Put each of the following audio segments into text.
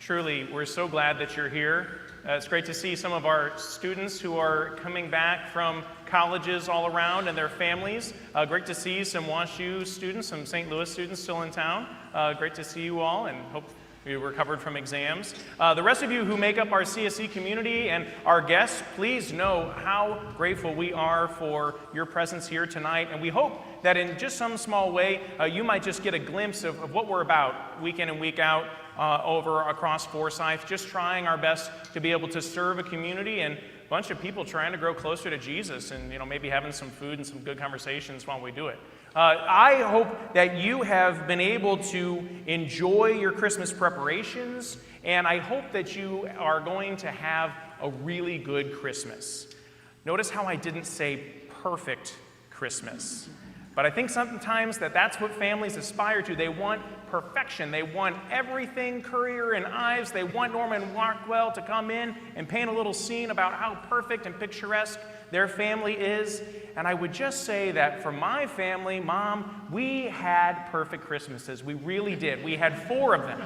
Truly, we're so glad that you're here. It's great to see some of our students who are coming back from colleges all around and their families. Great to see some WashU students, some St. Louis students still in town. Great to see you all, and hope you recovered from exams. The rest of you who make up our CSC community and our guests, please know how grateful we are for your presence here tonight. And we hope that in just some small way, you might just get a glimpse of what we're about week in and week out over across Forsyth, just trying our best to be able to serve a community and a bunch of people trying to grow closer to Jesus and maybe having some food and some good conversations while we do it. I hope that you have been able to enjoy your Christmas preparations, and I hope that you are going to have a really good Christmas. Notice how I didn't say perfect Christmas, but I think sometimes that's what families aspire to. They want perfection. They want everything Currier and Ives. They want Norman Rockwell to come in and paint a little scene about how perfect and picturesque their family is. And I would just say that for my family, Mom, we had perfect Christmases. We really did. We had 4 of them.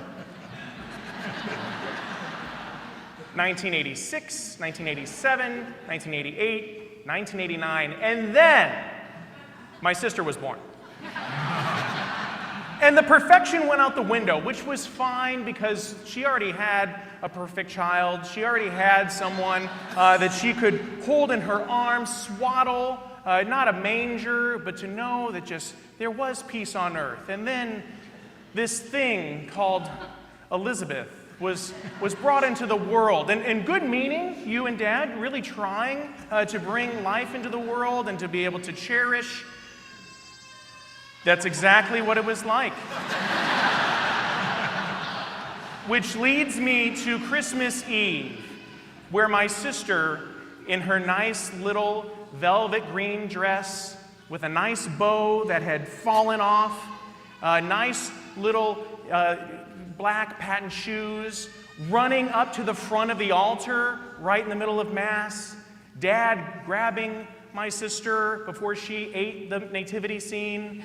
1986, 1987, 1988, 1989, and then my sister was born. And the perfection went out the window, which was fine because she already had a perfect child. She already had someone that she could hold in her arms, swaddle, not a manger, but to know that just there was peace on earth. And then this thing called Elizabeth was brought into the world. And in good meaning, you and Dad really trying to bring life into the world and to be able to cherish. That's exactly what it was like. Which leads me to Christmas Eve, where my sister, in her nice little velvet green dress with a nice bow that had fallen off, nice little black patent shoes, running up to the front of the altar right in the middle of Mass, Dad grabbing my sister before she ate the nativity scene,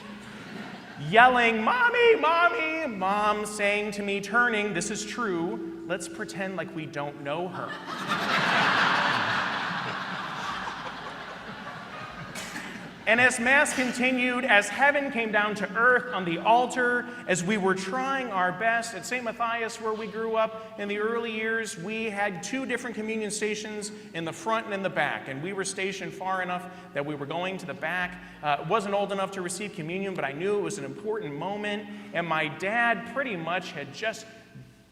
yelling, "Mommy, Mommy!" Mom saying to me, turning, "This is true, let's pretend like we don't know her." And as Mass continued, as heaven came down to earth on the altar, as we were trying our best at St. Matthias, where we grew up in the early years, we had 2 different communion stations in the front and in the back. And we were stationed far enough that we were going to the back. Wasn't old enough to receive communion, but I knew it was an important moment. And my dad pretty much had just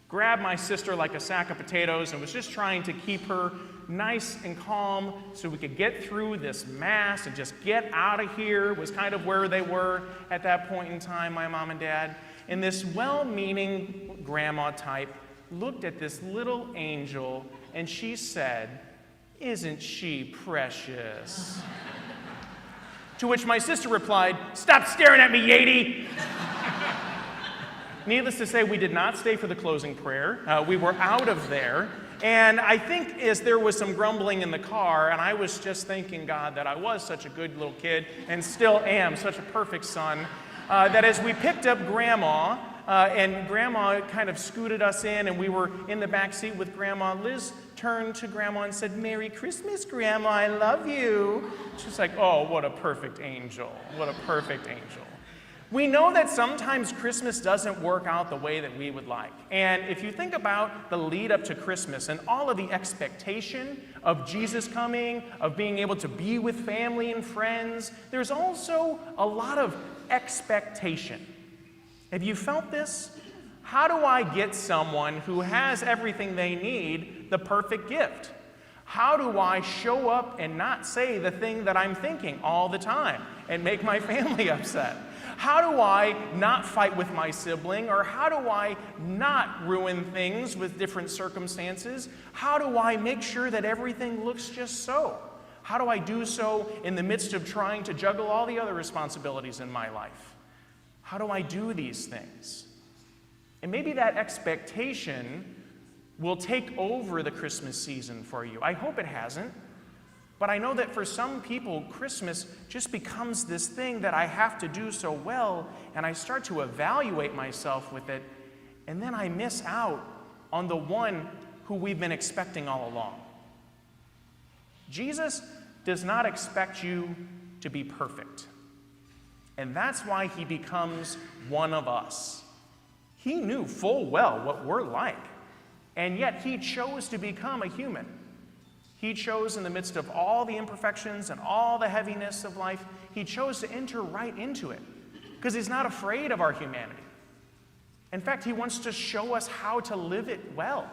grabbed my sister like a sack of potatoes and was just trying to keep her nice and calm so we could get through this Mass and just get out of here, was kind of where they were at that point in time, my mom and dad. And this well-meaning grandma type looked at this little angel and she said, "Isn't she precious?" To which my sister replied, "Stop staring at me, Yady!" Needless to say, we did not stay for the closing prayer. We were out of there. And I think as there was some grumbling in the car, and I was just thanking God that I was such a good little kid and still am such a perfect son, that as we picked up Grandma, and Grandma kind of scooted us in, and we were in the back seat with Grandma, Liz turned to Grandma and said, "Merry Christmas, Grandma, I love you." She's like, "Oh, what a perfect angel. What a perfect angel." We know that sometimes Christmas doesn't work out the way that we would like. And if you think about the lead up to Christmas and all of the expectation of Jesus coming, of being able to be with family and friends, there's also a lot of expectation. Have you felt this? How do I get someone who has everything they need the perfect gift? How do I show up and not say the thing that I'm thinking all the time and make my family upset? How do I not fight with my sibling? Or how do I not ruin things with different circumstances? How do I make sure that everything looks just so? How do I do so in the midst of trying to juggle all the other responsibilities in my life? How do I do these things? And maybe that expectation will take over the Christmas season for you. I hope it hasn't. But I know that for some people, Christmas just becomes this thing that I have to do so well, and I start to evaluate myself with it, and then I miss out on the one who we've been expecting all along. Jesus does not expect you to be perfect. And that's why he becomes one of us. He knew full well what we're like, and yet he chose to become a human. He chose, in the midst of all the imperfections and all the heaviness of life, he chose to enter right into it because he's not afraid of our humanity. In fact, he wants to show us how to live it well.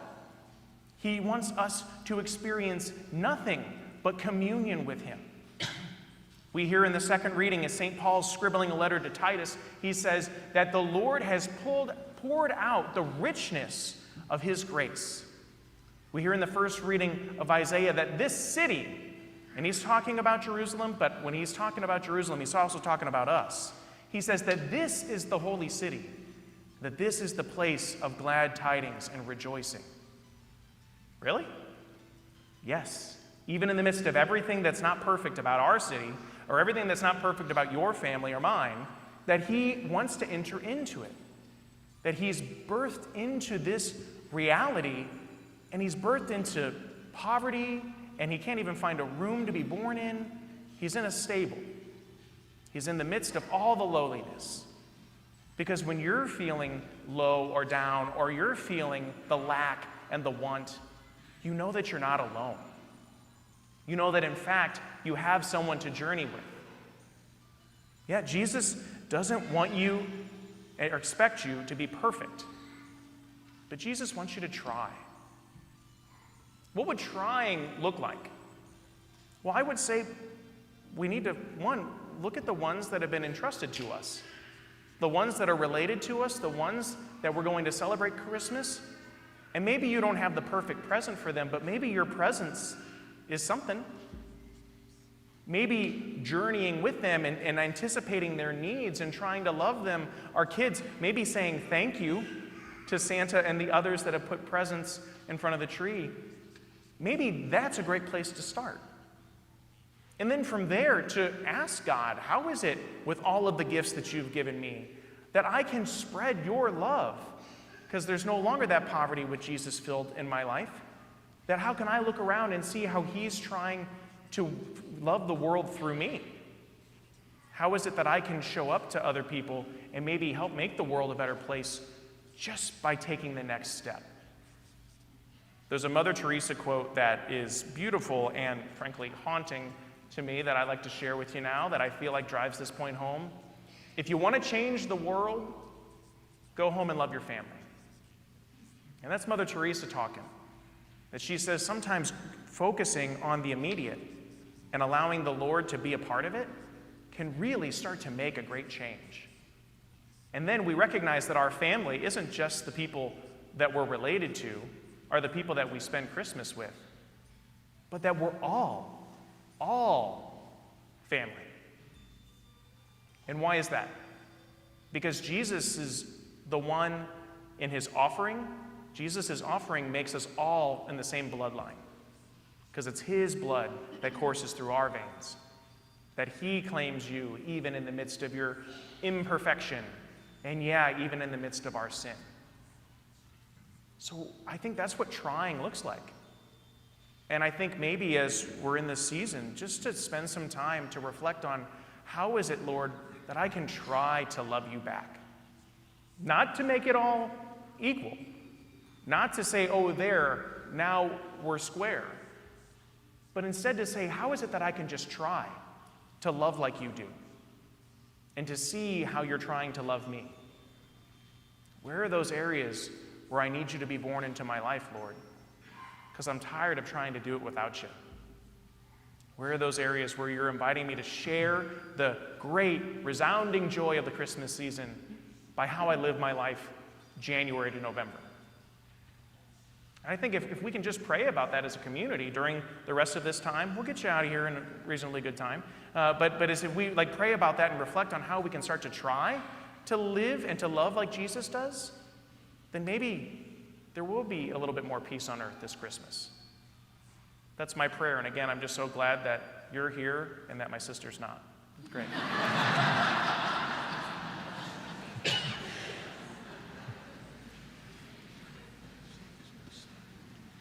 He wants us to experience nothing but communion with him. We hear in the second reading, as St. Paul's scribbling a letter to Titus, he says that the Lord has poured out the richness of his grace. We hear in the first reading of Isaiah that this city, and he's talking about Jerusalem, but when he's talking about Jerusalem, he's also talking about us. He says that this is the holy city, that this is the place of glad tidings and rejoicing. Really? Yes. Even in the midst of everything that's not perfect about our city, or everything that's not perfect about your family or mine, that he wants to enter into it. That he's birthed into this reality, and he's birthed into poverty, and he can't even find a room to be born in. He's in a stable. He's in the midst of all the lowliness. Because when you're feeling low or down, or you're feeling the lack and the want, you know that you're not alone. You know that, in fact, you have someone to journey with. Yeah, Jesus doesn't want you or expect you to be perfect, but Jesus wants you to try. What would trying look like? Well, I would say we need to, one, look at the ones that have been entrusted to us, the ones that are related to us, the ones that we're going to celebrate Christmas. And maybe you don't have the perfect present for them, but maybe your presence is something. Maybe journeying with them and anticipating their needs and trying to love them. Our kids, maybe saying thank you to Santa and the others that have put presents in front of the tree. Maybe that's a great place to start. And then from there to ask God, how is it with all of the gifts that you've given me that I can spread your love? Because there's no longer that poverty which Jesus filled in my life. That how can I look around and see how he's trying to love the world through me? How is it that I can show up to other people and maybe help make the world a better place just by taking the next step? There's a Mother Teresa quote that is beautiful and frankly haunting to me that I'd like to share with you now that I feel like drives this point home. If you want to change the world, go home and love your family. And that's Mother Teresa talking. That she says sometimes focusing on the immediate and allowing the Lord to be a part of it can really start to make a great change. And then we recognize that our family isn't just the people that we're related to or the people that we spend Christmas with, but that we're all family. And why is that? Because Jesus is the one in his offering. Jesus' offering makes us all in the same bloodline because it's his blood that courses through our veins, that he claims you even in the midst of your imperfection, and yeah, even in the midst of our sin. So I think that's what trying looks like. And I think maybe as we're in this season, just to spend some time to reflect on how is it, Lord, that I can try to love you back? Not to make it all equal. Not to say, oh, there, now we're square. But instead to say, how is it that I can just try to love like you do? And to see how you're trying to love me. Where are those areas where I need you to be born into my life, Lord? Because I'm tired of trying to do it without you. Where are those areas where you're inviting me to share the great, resounding joy of the Christmas season by how I live my life January to November? And I think if we can just pray about that as a community during the rest of this time, we'll get you out of here in a reasonably good time. But as if we pray about that and reflect on how we can start to try to live and to love like Jesus does, then maybe there will be a little bit more peace on earth this Christmas. That's my prayer. And again, I'm just so glad that you're here and that my sister's not. It's great.